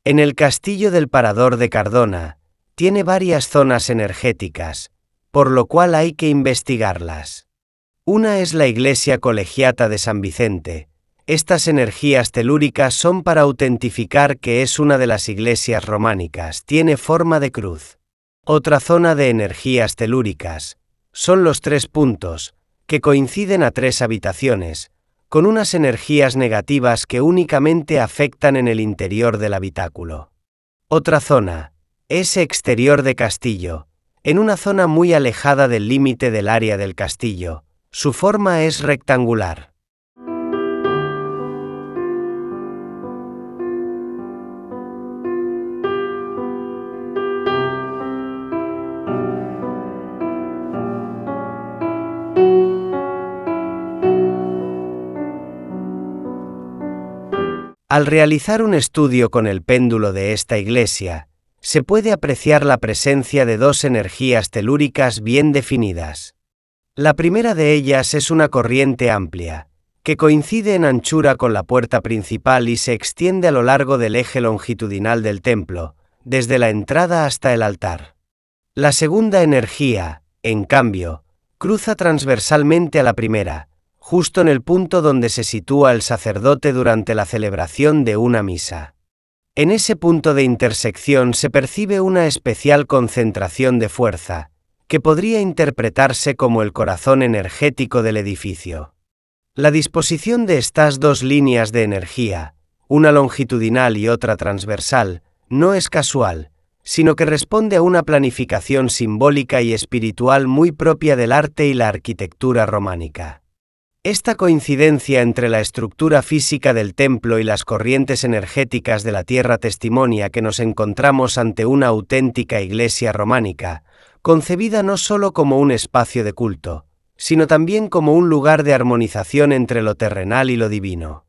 En el castillo del Parador de Cardona, tiene varias zonas energéticas, por lo cual hay que investigarlas. Una es la iglesia colegiata de San Vicente. Estas energías telúricas son para autentificar que es una de las iglesias románicas, tiene forma de cruz. Otra zona de energías telúricas son los 3 puntos, que coinciden a 3 habitaciones, con unas energías negativas que únicamente afectan en el interior del habitáculo. Otra zona es exterior de castillo, en una zona muy alejada del límite del área del castillo. Su forma es rectangular. Al realizar un estudio con el péndulo de esta iglesia, se puede apreciar la presencia de 2 energías telúricas bien definidas. La primera de ellas es una corriente amplia, que coincide en anchura con la puerta principal y se extiende a lo largo del eje longitudinal del templo, desde la entrada hasta el altar. La segunda energía, en cambio, cruza transversalmente a la primera, justo en el punto donde se sitúa el sacerdote durante la celebración de una misa. En ese punto de intersección se percibe una especial concentración de fuerza, que podría interpretarse como el corazón energético del edificio. La disposición de estas 2 líneas de energía, una longitudinal y otra transversal, no es casual, sino que responde a una planificación simbólica y espiritual muy propia del arte y la arquitectura románica. Esta coincidencia entre la estructura física del templo y las corrientes energéticas de la tierra testimonia que nos encontramos ante una auténtica iglesia románica, concebida no solo como un espacio de culto, sino también como un lugar de armonización entre lo terrenal y lo divino.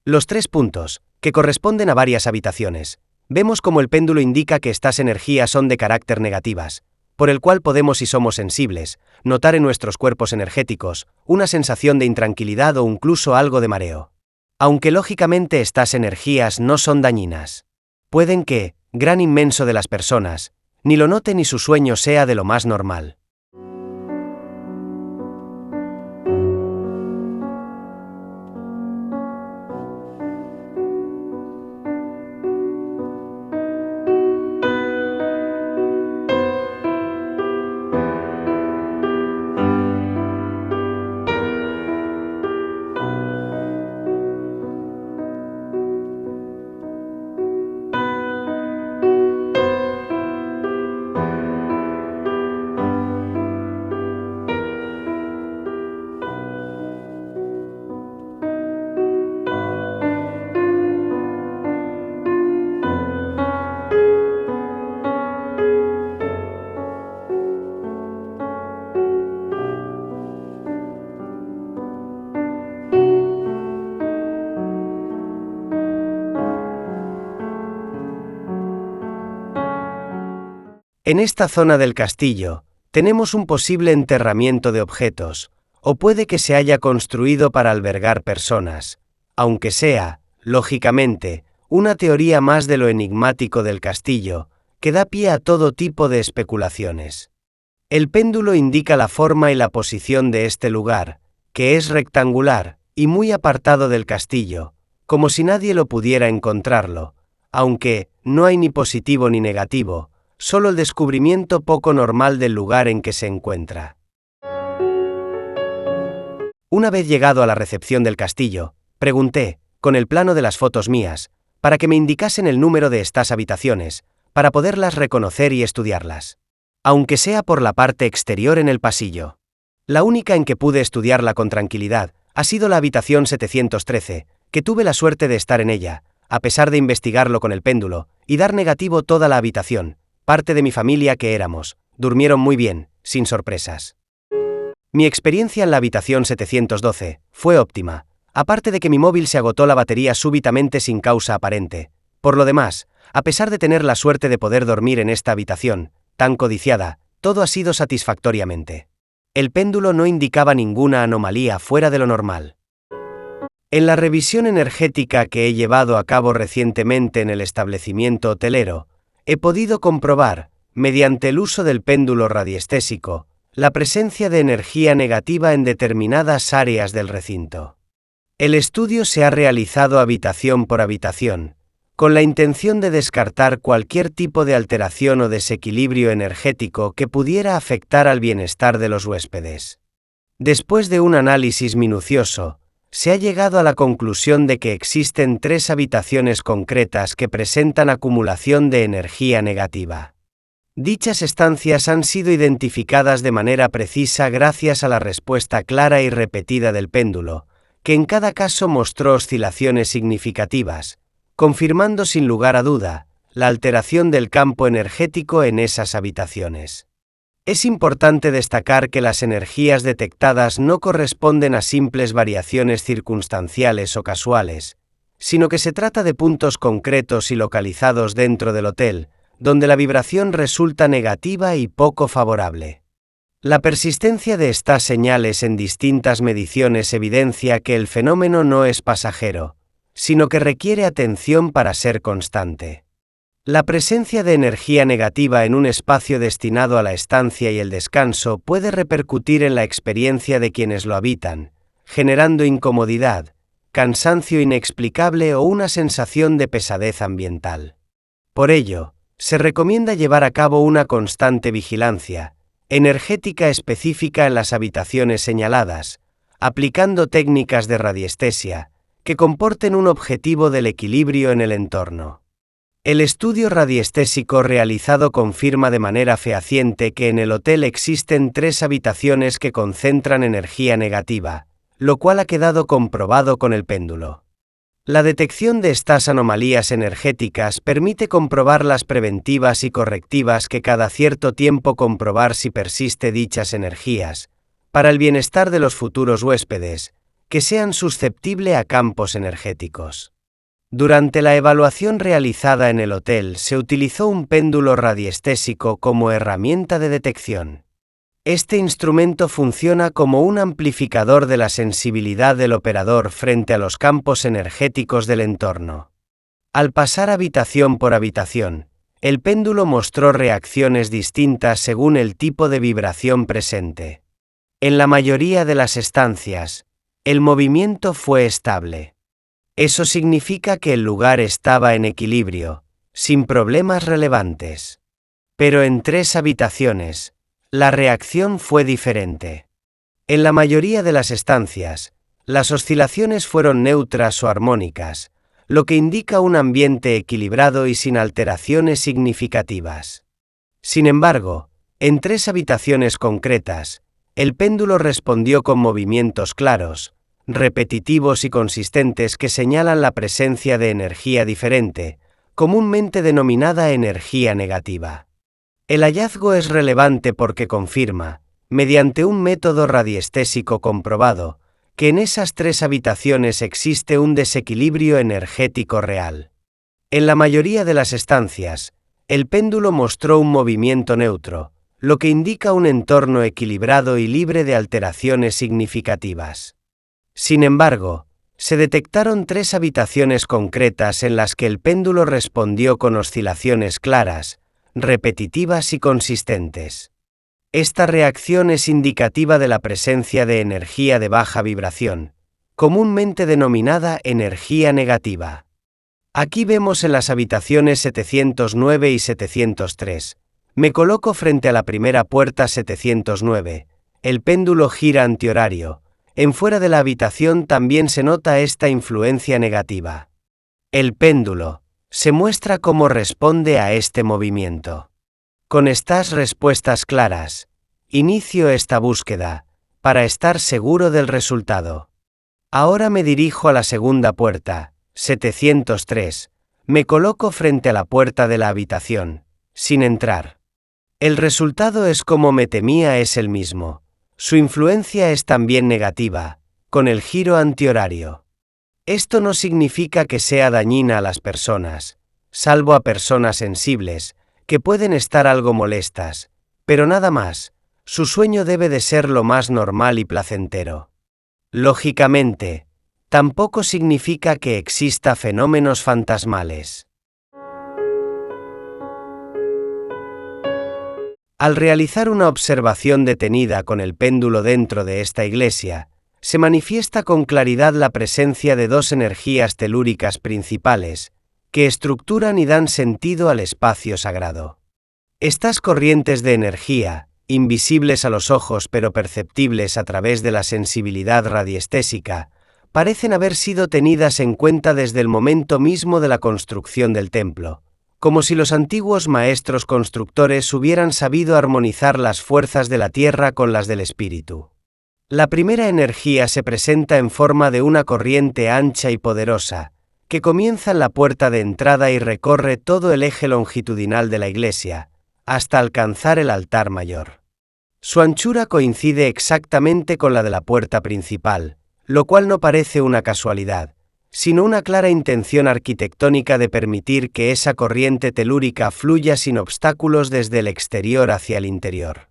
Los 3 puntos, que corresponden a varias habitaciones, vemos como el péndulo indica que estas energías son de carácter negativas, por el cual podemos, y somos sensibles, notar en nuestros cuerpos energéticos una sensación de intranquilidad o incluso algo de mareo. Aunque lógicamente estas energías no son dañinas. Pueden que, gran inmenso de las personas, ni lo noten ni su sueño sea de lo más normal. En esta zona del castillo, tenemos un posible enterramiento de objetos, o puede que se haya construido para albergar personas, aunque sea, lógicamente, una teoría más de lo enigmático del castillo, que da pie a todo tipo de especulaciones. El péndulo indica la forma y la posición de este lugar, que es rectangular y muy apartado del castillo, como si nadie lo pudiera encontrarlo, aunque no hay ni positivo ni negativo, solo el descubrimiento poco normal del lugar en que se encuentra. Una vez llegado a la recepción del castillo, pregunté, con el plano de las fotos mías, para que me indicasen el número de estas habitaciones, para poderlas reconocer y estudiarlas. Aunque sea por la parte exterior en el pasillo. La única en que pude estudiarla con tranquilidad ha sido la habitación 713, que tuve la suerte de estar en ella, a pesar de investigarlo con el péndulo, y dar negativo toda la habitación. Parte de mi familia que éramos, durmieron muy bien, sin sorpresas. Mi experiencia en la habitación 712 fue óptima, aparte de que mi móvil se agotó la batería súbitamente sin causa aparente. Por lo demás, a pesar de tener la suerte de poder dormir en esta habitación, tan codiciada, todo ha sido satisfactoriamente. El péndulo no indicaba ninguna anomalía fuera de lo normal. En la revisión energética que he llevado a cabo recientemente en el establecimiento hotelero, he podido comprobar, mediante el uso del péndulo radiestésico, la presencia de energía negativa en determinadas áreas del recinto. El estudio se ha realizado habitación por habitación, con la intención de descartar cualquier tipo de alteración o desequilibrio energético que pudiera afectar al bienestar de los huéspedes. Después de un análisis minucioso, se ha llegado a la conclusión de que existen 3 habitaciones concretas que presentan acumulación de energía negativa. Dichas estancias han sido identificadas de manera precisa gracias a la respuesta clara y repetida del péndulo, que en cada caso mostró oscilaciones significativas, confirmando sin lugar a duda la alteración del campo energético en esas habitaciones. Es importante destacar que las energías detectadas no corresponden a simples variaciones circunstanciales o casuales, sino que se trata de puntos concretos y localizados dentro del hotel, donde la vibración resulta negativa y poco favorable. La persistencia de estas señales en distintas mediciones evidencia que el fenómeno no es pasajero, sino que requiere atención para ser constante. La presencia de energía negativa en un espacio destinado a la estancia y el descanso puede repercutir en la experiencia de quienes lo habitan, generando incomodidad, cansancio inexplicable o una sensación de pesadez ambiental. Por ello, se recomienda llevar a cabo una constante vigilancia energética específica en las habitaciones señaladas, aplicando técnicas de radiestesia que comporten un objetivo del equilibrio en el entorno. El estudio radiestésico realizado confirma de manera fehaciente que en el hotel existen 3 habitaciones que concentran energía negativa, lo cual ha quedado comprobado con el péndulo. La detección de estas anomalías energéticas permite comprobar las preventivas y correctivas que cada cierto tiempo comprobar si persiste dichas energías, para el bienestar de los futuros huéspedes, que sean susceptibles a campos energéticos. Durante la evaluación realizada en el hotel se utilizó un péndulo radiestésico como herramienta de detección. Este instrumento funciona como un amplificador de la sensibilidad del operador frente a los campos energéticos del entorno. Al pasar habitación por habitación, el péndulo mostró reacciones distintas según el tipo de vibración presente. En la mayoría de las estancias, el movimiento fue estable. Eso significa que el lugar estaba en equilibrio, sin problemas relevantes. Pero en 3 habitaciones, la reacción fue diferente. En la mayoría de las estancias, las oscilaciones fueron neutras o armónicas, lo que indica un ambiente equilibrado y sin alteraciones significativas. Sin embargo, en 3 habitaciones concretas, el péndulo respondió con movimientos claros, repetitivos y consistentes que señalan la presencia de energía diferente, comúnmente denominada energía negativa. El hallazgo es relevante porque confirma, mediante un método radiestésico comprobado, que en esas 3 habitaciones existe un desequilibrio energético real. En la mayoría de las estancias, el péndulo mostró un movimiento neutro, lo que indica un entorno equilibrado y libre de alteraciones significativas. Sin embargo, se detectaron 3 habitaciones concretas en las que el péndulo respondió con oscilaciones claras, repetitivas y consistentes. Esta reacción es indicativa de la presencia de energía de baja vibración, comúnmente denominada energía negativa. Aquí vemos en las habitaciones 709 y 703, Me coloco frente a la primera puerta 709. El péndulo gira antihorario. En fuera de la habitación también se nota esta influencia negativa. El péndulo se muestra cómo responde a este movimiento. Con estas respuestas claras, inicio esta búsqueda, para estar seguro del resultado. Ahora me dirijo a la segunda puerta, 703. Me coloco frente a la puerta de la habitación, sin entrar. El resultado es como me temía, es el mismo. Su influencia es también negativa, con el giro antihorario. Esto no significa que sea dañina a las personas, salvo a personas sensibles, que pueden estar algo molestas, pero nada más. Su sueño debe de ser lo más normal y placentero. Lógicamente, tampoco significa que exista fenómenos fantasmales. Al realizar una observación detenida con el péndulo dentro de esta iglesia, se manifiesta con claridad la presencia de dos energías telúricas principales, que estructuran y dan sentido al espacio sagrado. Estas corrientes de energía, invisibles a los ojos pero perceptibles a través de la sensibilidad radiestésica, parecen haber sido tenidas en cuenta desde el momento mismo de la construcción del templo, como si los antiguos maestros constructores hubieran sabido armonizar las fuerzas de la tierra con las del espíritu. La primera energía se presenta en forma de una corriente ancha y poderosa, que comienza en la puerta de entrada y recorre todo el eje longitudinal de la iglesia, hasta alcanzar el altar mayor. Su anchura coincide exactamente con la de la puerta principal, lo cual no parece una casualidad, sino una clara intención arquitectónica de permitir que esa corriente telúrica fluya sin obstáculos desde el exterior hacia el interior.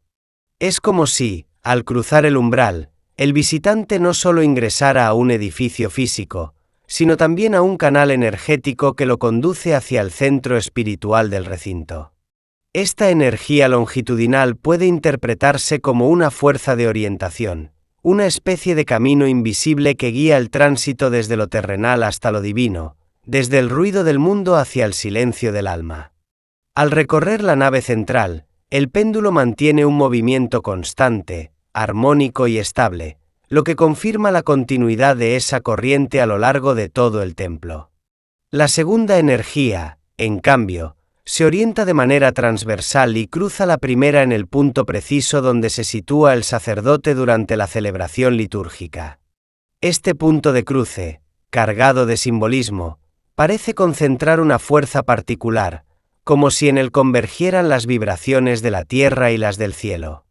Es como si, al cruzar el umbral, el visitante no solo ingresara a un edificio físico, sino también a un canal energético que lo conduce hacia el centro espiritual del recinto. Esta energía longitudinal puede interpretarse como una fuerza de orientación, una especie de camino invisible que guía el tránsito desde lo terrenal hasta lo divino, desde el ruido del mundo hacia el silencio del alma. Al recorrer la nave central, el péndulo mantiene un movimiento constante, armónico y estable, lo que confirma la continuidad de esa corriente a lo largo de todo el templo. La segunda energía, en cambio, se orienta de manera transversal y cruza la primera en el punto preciso donde se sitúa el sacerdote durante la celebración litúrgica. Este punto de cruce, cargado de simbolismo, parece concentrar una fuerza particular, como si en él convergieran las vibraciones de la tierra y las del cielo.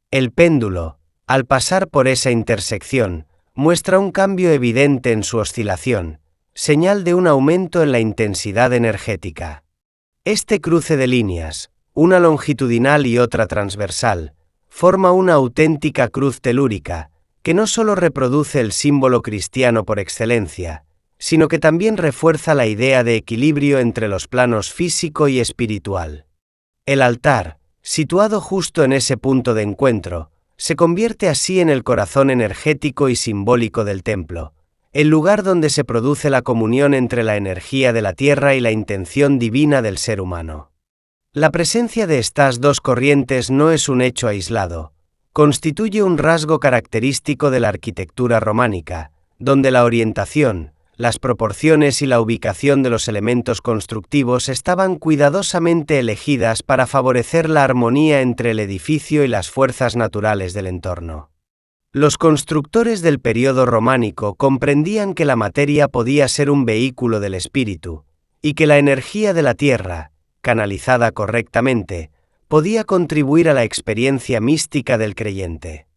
El péndulo, al pasar por esa intersección, muestra un cambio evidente en su oscilación, señal de un aumento en la intensidad energética. Este cruce de líneas, una longitudinal y otra transversal, forma una auténtica cruz telúrica, que no solo reproduce el símbolo cristiano por excelencia, sino que también refuerza la idea de equilibrio entre los planos físico y espiritual. El altar, situado justo en ese punto de encuentro, se convierte así en el corazón energético y simbólico del templo, el lugar donde se produce la comunión entre la energía de la tierra y la intención divina del ser humano. La presencia de estas dos corrientes no es un hecho aislado, constituye un rasgo característico de la arquitectura románica, donde la orientación, las proporciones y la ubicación de los elementos constructivos estaban cuidadosamente elegidas para favorecer la armonía entre el edificio y las fuerzas naturales del entorno. Los constructores del período románico comprendían que la materia podía ser un vehículo del espíritu, y que la energía de la tierra, canalizada correctamente, podía contribuir a la experiencia mística del creyente.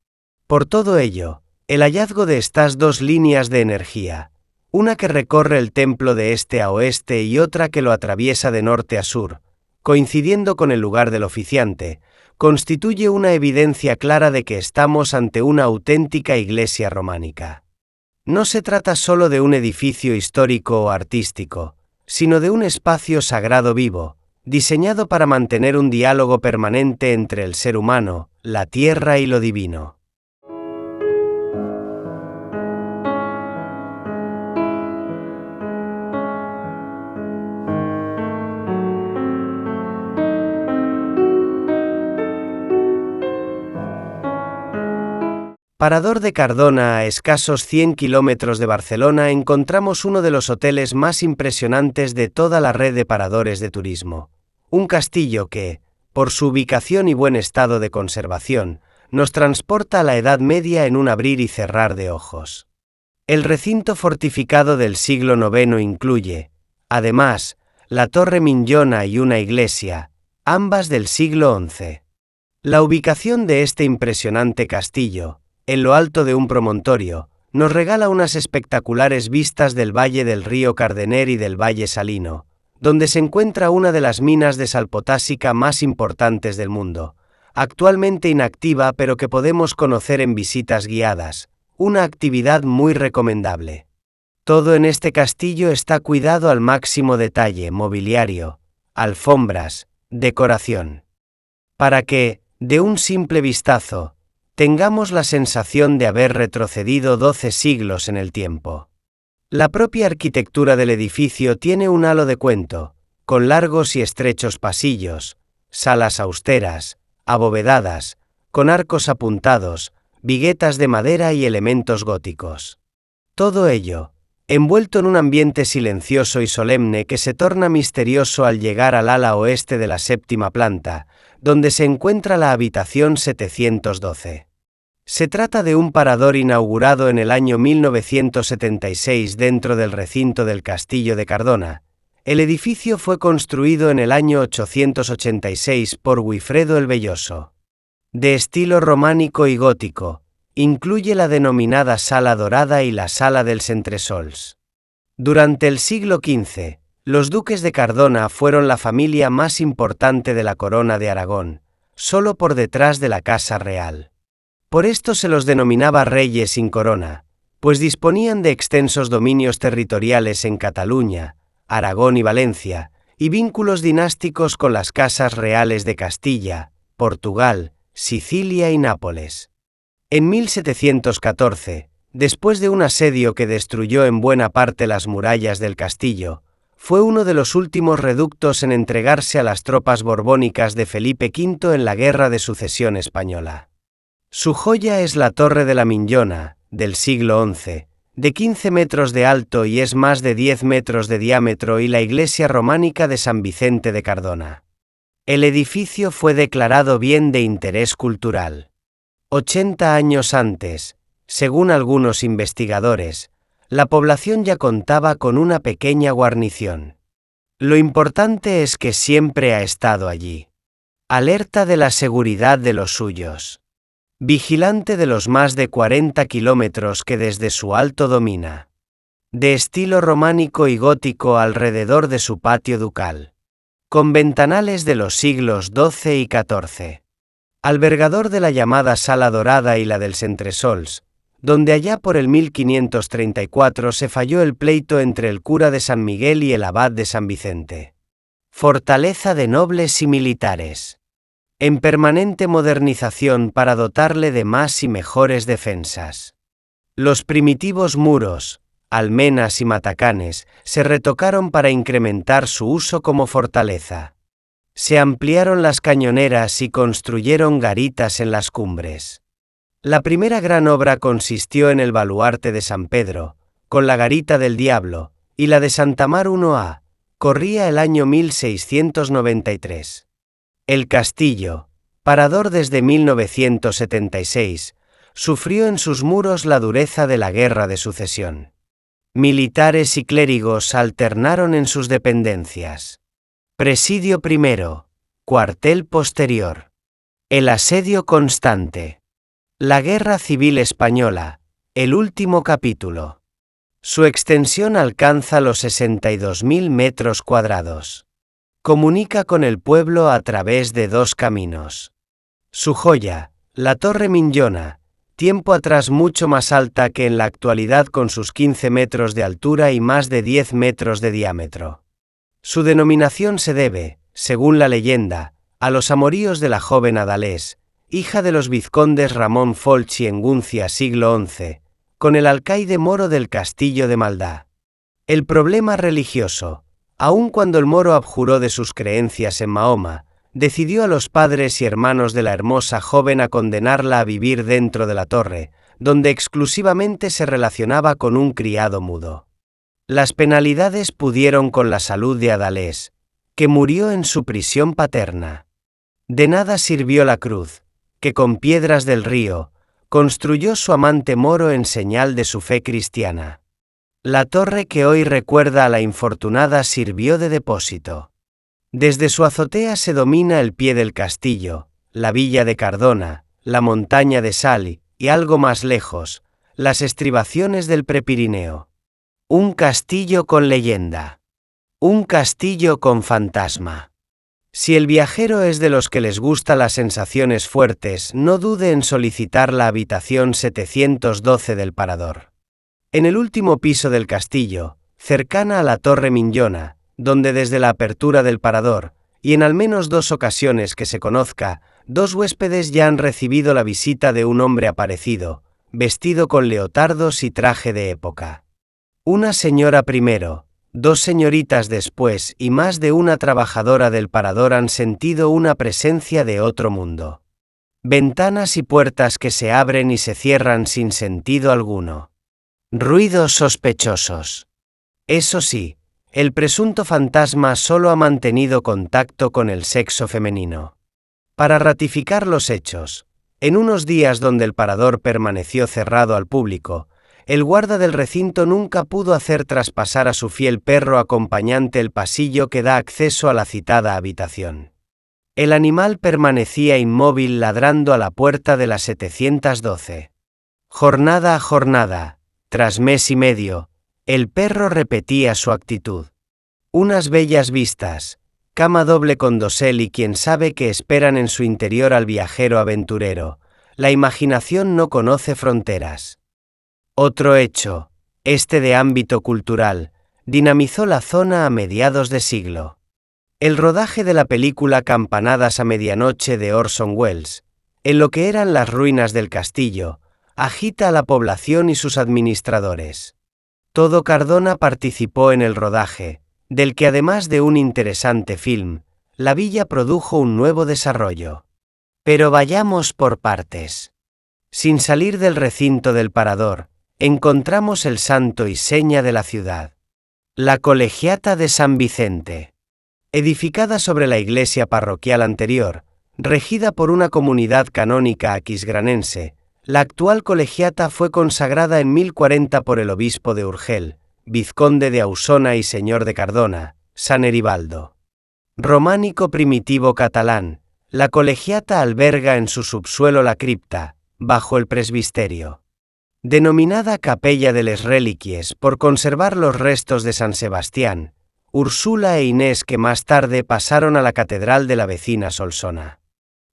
Por todo ello, el hallazgo de estas dos líneas de energía, una que recorre el templo de este a oeste y otra que lo atraviesa de norte a sur, coincidiendo con el lugar del oficiante, constituye una evidencia clara de que estamos ante una auténtica iglesia románica. No se trata solo de un edificio histórico o artístico, sino de un espacio sagrado vivo, diseñado para mantener un diálogo permanente entre el ser humano, la tierra y lo divino. Parador de Cardona, a escasos 100 kilómetros de Barcelona, encontramos uno de los hoteles más impresionantes de toda la red de paradores de turismo. Un castillo que, por su ubicación y buen estado de conservación, nos transporta a la Edad Media en un abrir y cerrar de ojos. El recinto fortificado del siglo IX incluye, además, la Torre Miñona y una iglesia, ambas del siglo XI. La ubicación de este impresionante castillo, en lo alto de un promontorio, nos regala unas espectaculares vistas del valle del río Cardener y del valle Salino, donde se encuentra una de las minas de sal potásica más importantes del mundo, actualmente inactiva pero que podemos conocer en visitas guiadas, una actividad muy recomendable. Todo en este castillo está cuidado al máximo detalle: mobiliario, alfombras, decoración. Para que, de un simple vistazo, tengamos la sensación de haber retrocedido 12 siglos en el tiempo. La propia arquitectura del edificio tiene un halo de cuento, con largos y estrechos pasillos, salas austeras, abovedadas, con arcos apuntados, viguetas de madera y elementos góticos. Todo ello, envuelto en un ambiente silencioso y solemne que se torna misterioso al llegar al ala oeste de la séptima planta, donde se encuentra la habitación 712. Se trata de un parador inaugurado en el año 1976 dentro del recinto del Castillo de Cardona. El edificio fue construido en el año 886 por Guifredo el Velloso. De estilo románico y gótico, incluye la denominada Sala Dorada y la Sala dels Entresòls. Durante el siglo XV, los duques de Cardona fueron la familia más importante de la corona de Aragón, solo por detrás de la Casa Real. Por esto se los denominaba reyes sin corona, pues disponían de extensos dominios territoriales en Cataluña, Aragón y Valencia, y vínculos dinásticos con las casas reales de Castilla, Portugal, Sicilia y Nápoles. En 1714, después de un asedio que destruyó en buena parte las murallas del castillo, fue uno de los últimos reductos en entregarse a las tropas borbónicas de Felipe V en la Guerra de Sucesión Española. Su joya es la Torre de la Miñona, del siglo XI, de 15 metros de alto y es más de 10 metros de diámetro, y la iglesia románica de San Vicente de Cardona. El edificio fue declarado bien de interés cultural. 80 años antes, según algunos investigadores, la población ya contaba con una pequeña guarnición. Lo importante es que siempre ha estado allí, alerta de la seguridad de los suyos, vigilante de los más de 40 kilómetros que desde su alto domina, de estilo románico y gótico alrededor de su patio ducal, con ventanales de los siglos XII y XIV, albergador de la llamada Sala Dorada y la dels Entresòls, donde allá por el 1534 se falló el pleito entre el cura de San Miguel y el abad de San Vicente. Fortaleza de nobles y militares, en permanente modernización para dotarle de más y mejores defensas. Los primitivos muros, almenas y matacanes se retocaron para incrementar su uso como fortaleza. Se ampliaron las cañoneras y construyeron garitas en las cumbres. La primera gran obra consistió en el baluarte de San Pedro, con la garita del Diablo, y la de Santa Mar 1A, corría el año 1693. El castillo, parador desde 1976, sufrió en sus muros la dureza de la Guerra de Sucesión. Militares y clérigos alternaron en sus dependencias. Presidio primero, cuartel posterior. El asedio constante. La Guerra Civil Española, el último capítulo. Su extensión alcanza los 62.000 metros cuadrados. Comunica con el pueblo a través de 2 caminos. Su joya, la Torre Miñona, tiempo atrás mucho más alta que en la actualidad con sus 15 metros de altura y más de 10 metros de diámetro. Su denominación se debe, según la leyenda, a los amoríos de la joven Adalés, hija de los vizcondes Ramón Folch y Enguncia siglo XI, con el alcaide moro del castillo de Maldá. El problema religioso, aun cuando el moro abjuró de sus creencias en Mahoma, decidió a los padres y hermanos de la hermosa joven a condenarla a vivir dentro de la torre, donde exclusivamente se relacionaba con un criado mudo. Las penalidades pudieron con la salud de Adalés, que murió en su prisión paterna. De nada sirvió la cruz, que con piedras del río, construyó su amante moro en señal de su fe cristiana. La torre que hoy recuerda a la infortunada sirvió de depósito. Desde su azotea se domina el pie del castillo, la villa de Cardona, la montaña de Sal y, algo más lejos, las estribaciones del Prepirineo. Un castillo con leyenda. Un castillo con fantasma. Si el viajero es de los que les gusta las sensaciones fuertes, no dude en solicitar la habitación 712 del Parador. En el último piso del castillo, cercana a la Torre Miñona, donde desde la apertura del Parador, y en al menos 2 ocasiones que se conozca, 2 huéspedes ya han recibido la visita de un hombre aparecido, vestido con leotardos y traje de época. Una señora primero, 2 señoritas después y más de una trabajadora del Parador han sentido una presencia de otro mundo. Ventanas y puertas que se abren y se cierran sin sentido alguno. Ruidos sospechosos. Eso sí, el presunto fantasma solo ha mantenido contacto con el sexo femenino. Para ratificar los hechos, en unos días donde el Parador permaneció cerrado al público, el guarda del recinto nunca pudo hacer traspasar a su fiel perro acompañante el pasillo que da acceso a la citada habitación. El animal permanecía inmóvil ladrando a la puerta de la 712. Jornada a jornada, tras mes y medio, el perro repetía su actitud. Unas bellas vistas, cama doble con dosel y quién sabe qué esperan en su interior al viajero aventurero. La imaginación no conoce fronteras. Otro hecho, este de ámbito cultural, dinamizó la zona a mediados de siglo. El rodaje de la película Campanadas a medianoche de Orson Welles, en lo que eran las ruinas del castillo, agita a la población y sus administradores. Todo Cardona participó en el rodaje, del que además de un interesante film, la villa produjo un nuevo desarrollo. Pero vayamos por partes. Sin salir del recinto del Parador, encontramos el santo y seña de la ciudad. La Colegiata de San Vicente. Edificada sobre la iglesia parroquial anterior, regida por una comunidad canónica aquisgranense, la actual colegiata fue consagrada en 1040 por el obispo de Urgel, vizconde de Ausona y señor de Cardona, San Eribaldo. Románico primitivo catalán, la colegiata alberga en su subsuelo la cripta, bajo el presbiterio. Denominada Capella de les Reliquies por conservar los restos de San Sebastián, Úrsula e Inés que más tarde pasaron a la catedral de la vecina Solsona.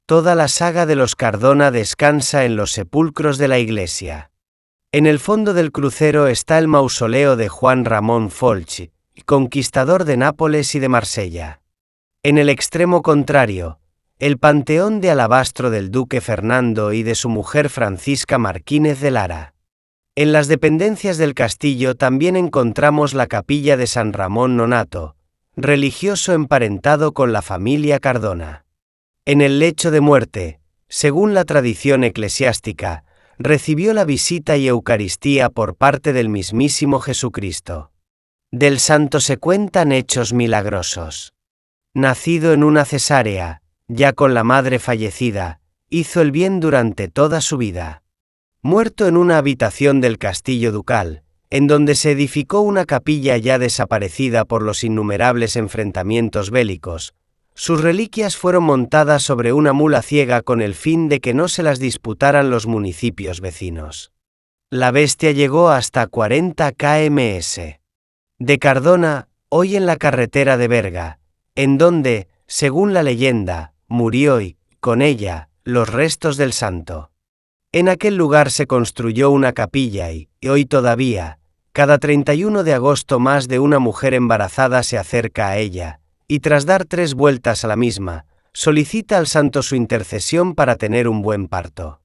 Toda la saga de los Cardona descansa en los sepulcros de la iglesia. En el fondo del crucero está el mausoleo de Juan Ramón Folch, conquistador de Nápoles y de Marsella. En el extremo contrario, el panteón de alabastro del duque Fernando y de su mujer Francisca Marquínez de Lara. En las dependencias del castillo también encontramos la capilla de San Ramón Nonato, religioso emparentado con la familia Cardona. En el lecho de muerte, según la tradición eclesiástica, recibió la visita y Eucaristía por parte del mismísimo Jesucristo. Del santo se cuentan hechos milagrosos. Nacido en una cesárea, ya con la madre fallecida, hizo el bien durante toda su vida. Muerto en una habitación del castillo ducal, en donde se edificó una capilla ya desaparecida por los innumerables enfrentamientos bélicos, sus reliquias fueron montadas sobre una mula ciega con el fin de que no se las disputaran los municipios vecinos. La bestia llegó hasta 40 kms. De Cardona, hoy en la carretera de Berga, en donde, según la leyenda, murió y, con ella, los restos del santo. En aquel lugar se construyó una capilla y hoy todavía, cada 31 de agosto más de una mujer embarazada se acerca a ella, y tras dar 3 vueltas a la misma, solicita al santo su intercesión para tener un buen parto.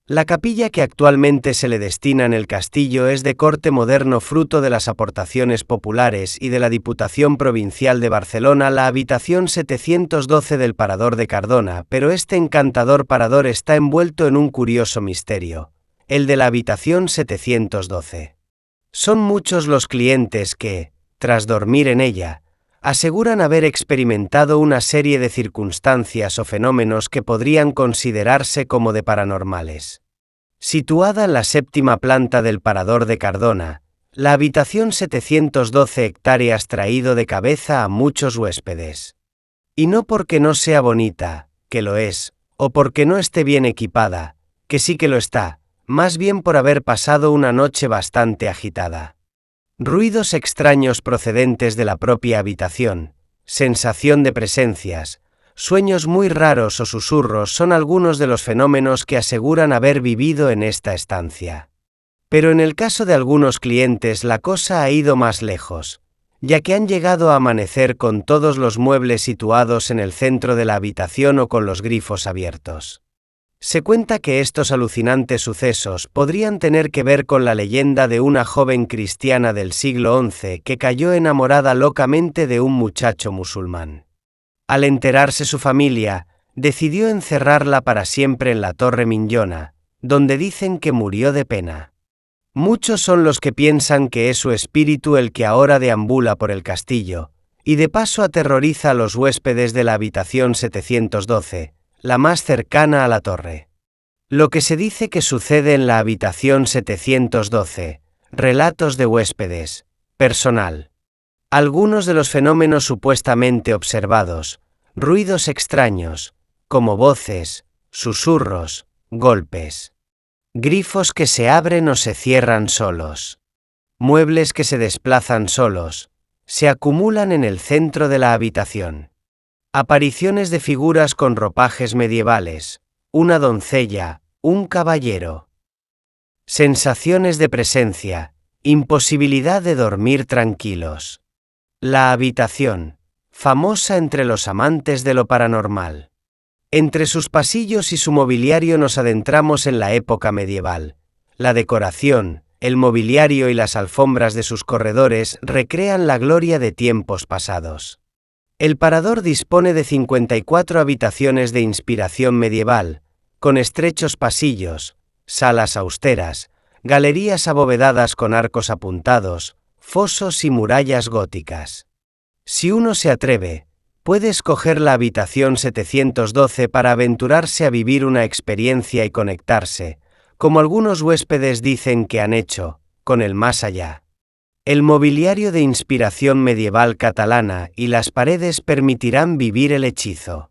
La capilla que actualmente se le destina en el castillo es de corte moderno fruto de las aportaciones populares y de la Diputación Provincial de Barcelona, la habitación 712 del Parador de Cardona, pero este encantador parador está envuelto en un curioso misterio, el de la habitación 712. Son muchos los clientes que, tras dormir en ella, aseguran haber experimentado una serie de circunstancias o fenómenos que podrían considerarse como de paranormales. Situada en la 7ª planta del Parador de Cardona, la habitación 712 hectáreas traído de cabeza a muchos huéspedes. Y no porque no sea bonita, que lo es, o porque no esté bien equipada, que sí que lo está, más bien por haber pasado una noche bastante agitada. Ruidos extraños procedentes de la propia habitación, sensación de presencias, sueños muy raros o susurros son algunos de los fenómenos que aseguran haber vivido en esta estancia. Pero en el caso de algunos clientes la cosa ha ido más lejos, ya que han llegado a amanecer con todos los muebles situados en el centro de la habitación o con los grifos abiertos. Se cuenta que estos alucinantes sucesos podrían tener que ver con la leyenda de una joven cristiana del siglo XI que cayó enamorada locamente de un muchacho musulmán. Al enterarse su familia, decidió encerrarla para siempre en la Torre Minyona, donde dicen que murió de pena. Muchos son los que piensan que es su espíritu el que ahora deambula por el castillo, y de paso aterroriza a los huéspedes de la habitación 712, la más cercana a la torre. Lo que se dice que sucede en la habitación 712, relatos de huéspedes, personal. Algunos de los fenómenos supuestamente observados, ruidos extraños, como voces, susurros, golpes. Grifos que se abren o se cierran solos. Muebles que se desplazan solos, se acumulan en el centro de la habitación. Apariciones de figuras con ropajes medievales, una doncella, un caballero. Sensaciones de presencia, imposibilidad de dormir tranquilos. La habitación, famosa entre los amantes de lo paranormal. Entre sus pasillos y su mobiliario nos adentramos en la época medieval. La decoración, el mobiliario y las alfombras de sus corredores recrean la gloria de tiempos pasados. El parador dispone de 54 habitaciones de inspiración medieval, con estrechos pasillos, salas austeras, galerías abovedadas con arcos apuntados, fosos y murallas góticas. Si uno se atreve, puede escoger la habitación 712 para aventurarse a vivir una experiencia y conectarse, como algunos huéspedes dicen que han hecho, con el más allá. El mobiliario de inspiración medieval catalana y las paredes permitirán vivir el hechizo.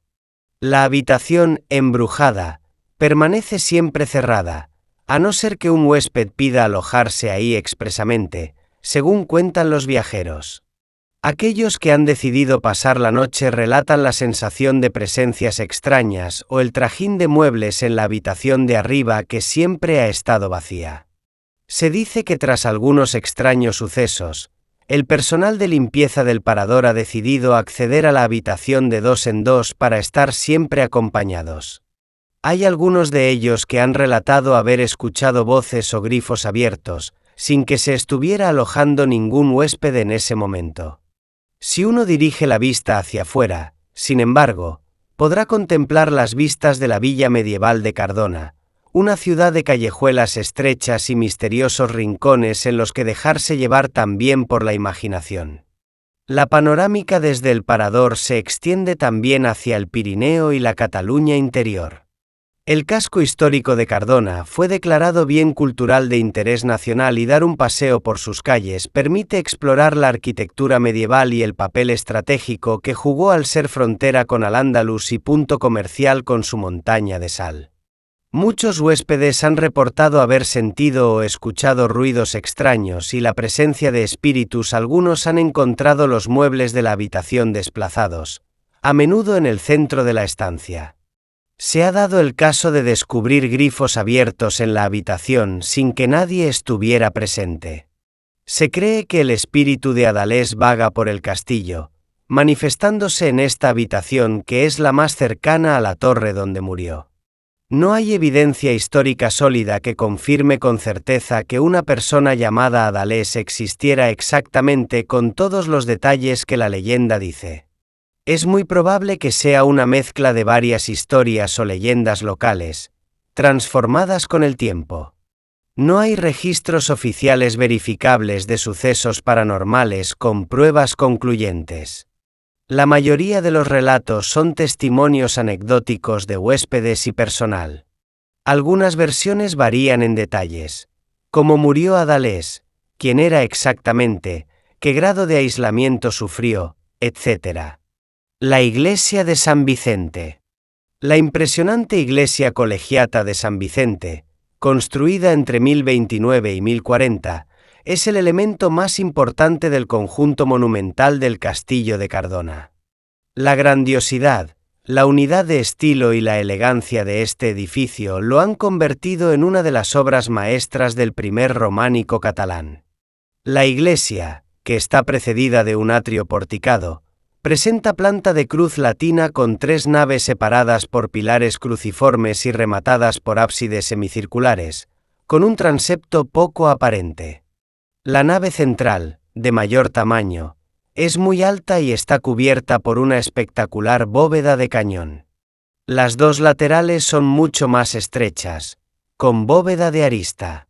La habitación embrujada permanece siempre cerrada, a no ser que un huésped pida alojarse ahí expresamente, según cuentan los viajeros. Aquellos que han decidido pasar la noche relatan la sensación de presencias extrañas o el trajín de muebles en la habitación de arriba que siempre ha estado vacía. Se dice que tras algunos extraños sucesos, el personal de limpieza del parador ha decidido acceder a la habitación de 2 en 2 para estar siempre acompañados. Hay algunos de ellos que han relatado haber escuchado voces o grifos abiertos, sin que se estuviera alojando ningún huésped en ese momento. Si uno dirige la vista hacia afuera, sin embargo, podrá contemplar las vistas de la villa medieval de Cardona, una ciudad de callejuelas estrechas y misteriosos rincones en los que dejarse llevar también por la imaginación. La panorámica desde el parador se extiende también hacia el Pirineo y la Cataluña interior. El casco histórico de Cardona fue declarado bien cultural de interés nacional y dar un paseo por sus calles permite explorar la arquitectura medieval y el papel estratégico que jugó al ser frontera con Al-Ándalus y punto comercial con su montaña de sal. Muchos huéspedes han reportado haber sentido o escuchado ruidos extraños y la presencia de espíritus. Algunos han encontrado los muebles de la habitación desplazados, a menudo en el centro de la estancia. Se ha dado el caso de descubrir grifos abiertos en la habitación sin que nadie estuviera presente. Se cree que el espíritu de Adalés vaga por el castillo, manifestándose en esta habitación que es la más cercana a la torre donde murió. No hay evidencia histórica sólida que confirme con certeza que una persona llamada Adalés existiera exactamente con todos los detalles que la leyenda dice. Es muy probable que sea una mezcla de varias historias o leyendas locales, transformadas con el tiempo. No hay registros oficiales verificables de sucesos paranormales con pruebas concluyentes. La mayoría de los relatos son testimonios anecdóticos de huéspedes y personal. Algunas versiones varían en detalles. Cómo murió Adalés, quién era exactamente, qué grado de aislamiento sufrió, etc. La iglesia de San Vicente. La impresionante iglesia colegiata de San Vicente, construida entre 1029 y 1040, es el elemento más importante del conjunto monumental del castillo de Cardona. La grandiosidad, la unidad de estilo y la elegancia de este edificio lo han convertido en una de las obras maestras del primer románico catalán. La iglesia, que está precedida de un atrio porticado, presenta planta de cruz latina con 3 naves separadas por pilares cruciformes y rematadas por ábsides semicirculares, con un transepto poco aparente. La nave central, de mayor tamaño, es muy alta y está cubierta por una espectacular bóveda de cañón. Las 2 laterales son mucho más estrechas, con bóveda de arista.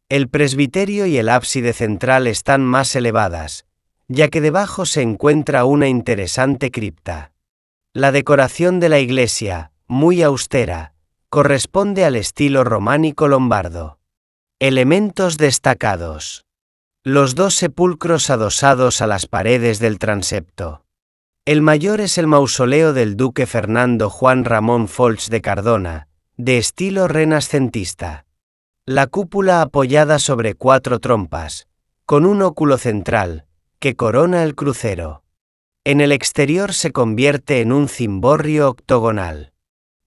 El presbiterio y el ábside central están más elevadas, ya que debajo se encuentra una interesante cripta. La decoración de la iglesia, muy austera, corresponde al estilo románico lombardo. Elementos destacados. Los 2 sepulcros adosados a las paredes del transepto. El mayor es el mausoleo del duque Fernando Juan Ramón Folch de Cardona, de estilo renacentista. La cúpula apoyada sobre 4 trompas, con un óculo central, que corona el crucero. En el exterior se convierte en un cimborrio octogonal.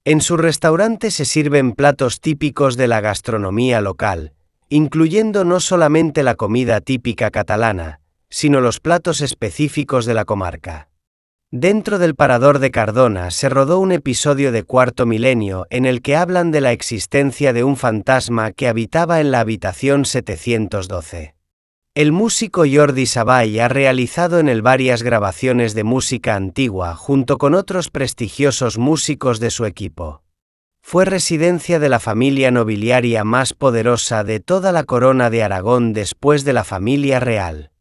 En su restaurante se sirven platos típicos de la gastronomía local, incluyendo no solamente la comida típica catalana, sino los platos específicos de la comarca. Dentro del Parador de Cardona se rodó un episodio de Cuarto Milenio en el que hablan de la existencia de un fantasma que habitaba en la habitación 712. El músico Jordi Savall ha realizado en él varias grabaciones de música antigua junto con otros prestigiosos músicos de su equipo. Fue residencia de la familia nobiliaria más poderosa de toda la corona de Aragón después de la familia real.